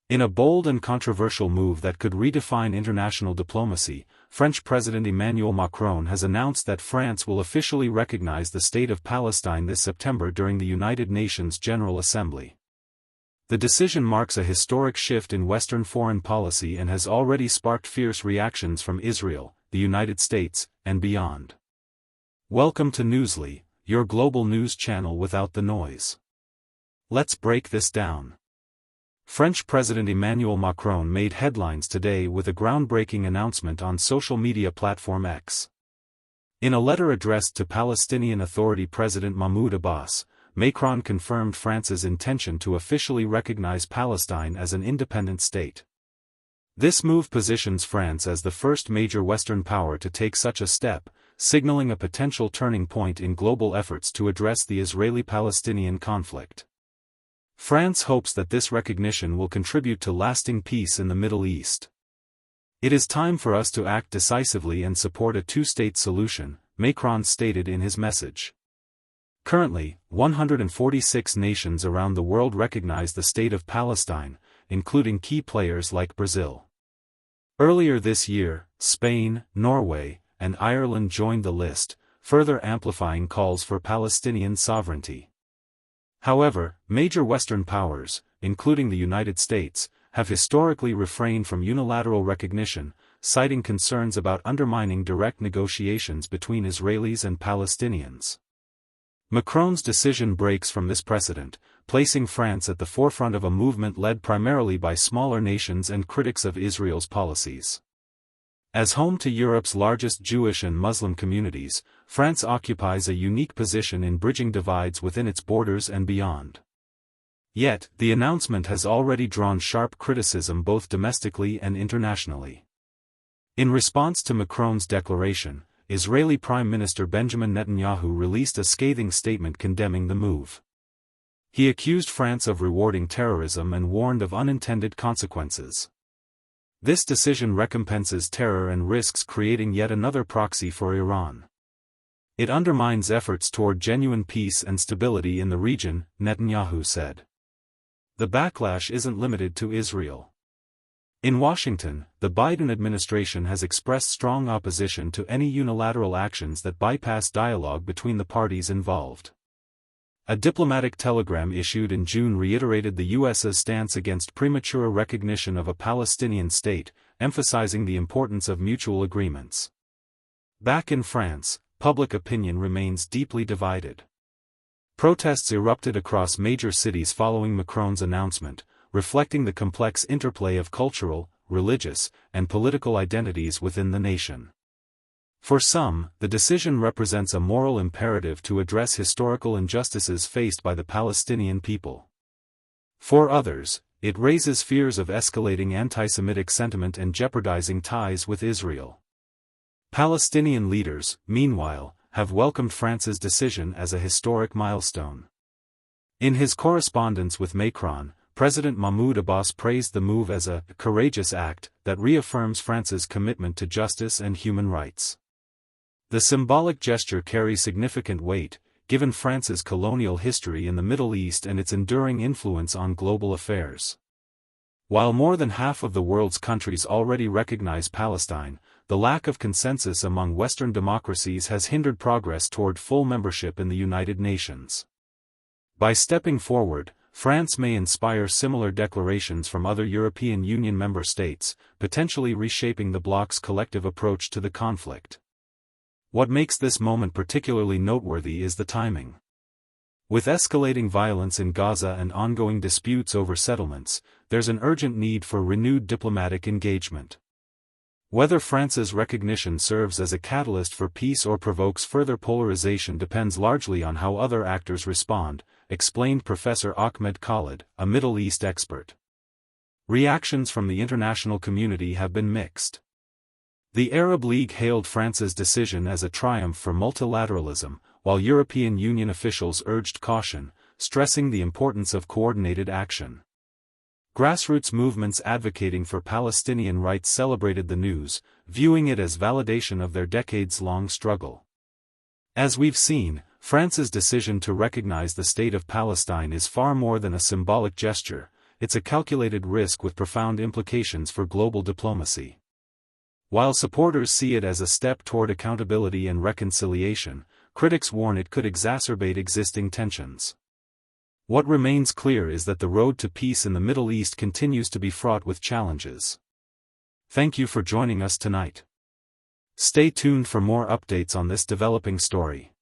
In a bold and controversial move that could redefine international diplomacy, French President Emmanuel Macron has announced that France will officially recognize the State of Palestine this September during the United Nations General Assembly. The decision marks a historic shift in Western foreign policy and has already sparked fierce reactions from Israel, the United States, and beyond. Welcome to Newsly, your global news channel without the noise. Let's break this down. French President Emmanuel Macron made headlines today with a groundbreaking announcement on social media platform X. In a letter addressed to Palestinian Authority President Mahmoud Abbas, Macron confirmed France's intention to officially recognize Palestine as an independent state. This move positions France as the first major Western power to take such a step, signaling a potential turning point in global efforts to address the Israeli-Palestinian conflict. France hopes that this recognition will contribute to lasting peace in the Middle East. It is time for us to act decisively and support a two-state solution, Macron stated in his message. Currently, 146 nations around the world recognize the State of Palestine, including key players like Brazil. Earlier this year, Spain, Norway, and Ireland joined the list, further amplifying calls for Palestinian sovereignty. However, major Western powers, including the United States, have historically refrained from unilateral recognition, citing concerns about undermining direct negotiations between Israelis and Palestinians. Macron's decision breaks from this precedent, placing France at the forefront of a movement led primarily by smaller nations and critics of Israel's policies. As home to Europe's largest Jewish and Muslim communities, France occupies a unique position in bridging divides within its borders and beyond. Yet, the announcement has already drawn sharp criticism both domestically and internationally. In response to Macron's declaration, Israeli Prime Minister Benjamin Netanyahu released a scathing statement condemning the move. He accused France of rewarding terrorism and warned of unintended consequences. This decision recompenses terror and risks creating yet another proxy for Iran. It undermines efforts toward genuine peace and stability in the region, Netanyahu said. The backlash isn't limited to Israel. In Washington, the Biden administration has expressed strong opposition to any unilateral actions that bypass dialogue between the parties involved. A diplomatic telegram issued in June reiterated the U.S.'s stance against premature recognition of a Palestinian state, emphasizing the importance of mutual agreements. Back in France, public opinion remains deeply divided. Protests erupted across major cities following Macron's announcement, reflecting the complex interplay of cultural, religious, and political identities within the nation. For some, the decision represents a moral imperative to address historical injustices faced by the Palestinian people. For others, it raises fears of escalating anti-Semitic sentiment and jeopardizing ties with Israel. Palestinian leaders, meanwhile, have welcomed France's decision as a historic milestone. In his correspondence with Macron, President Mahmoud Abbas praised the move as a courageous act that reaffirms France's commitment to justice and human rights. The symbolic gesture carries significant weight, given France's colonial history in the Middle East and its enduring influence on global affairs. While more than half of the world's countries already recognize Palestine, the lack of consensus among Western democracies has hindered progress toward full membership in the United Nations. By stepping forward, France may inspire similar declarations from other European Union member states, potentially reshaping the bloc's collective approach to the conflict. What makes this moment particularly noteworthy is the timing. With escalating violence in Gaza and ongoing disputes over settlements, there's an urgent need for renewed diplomatic engagement. Whether France's recognition serves as a catalyst for peace or provokes further polarization depends largely on how other actors respond, explained Professor Ahmed Khalid, a Middle East expert. Reactions from the international community have been mixed. The Arab League hailed France's decision as a triumph for multilateralism, while European Union officials urged caution, stressing the importance of coordinated action. Grassroots movements advocating for Palestinian rights celebrated the news, viewing it as validation of their decades-long struggle. As we've seen, France's decision to recognize the State of Palestine is far more than a symbolic gesture. it's a calculated risk with profound implications for global diplomacy. While supporters see it as a step toward accountability and reconciliation, critics warn it could exacerbate existing tensions. What remains clear is that the road to peace in the Middle East continues to be fraught with challenges. Thank you for joining us tonight. Stay tuned for more updates on this developing story.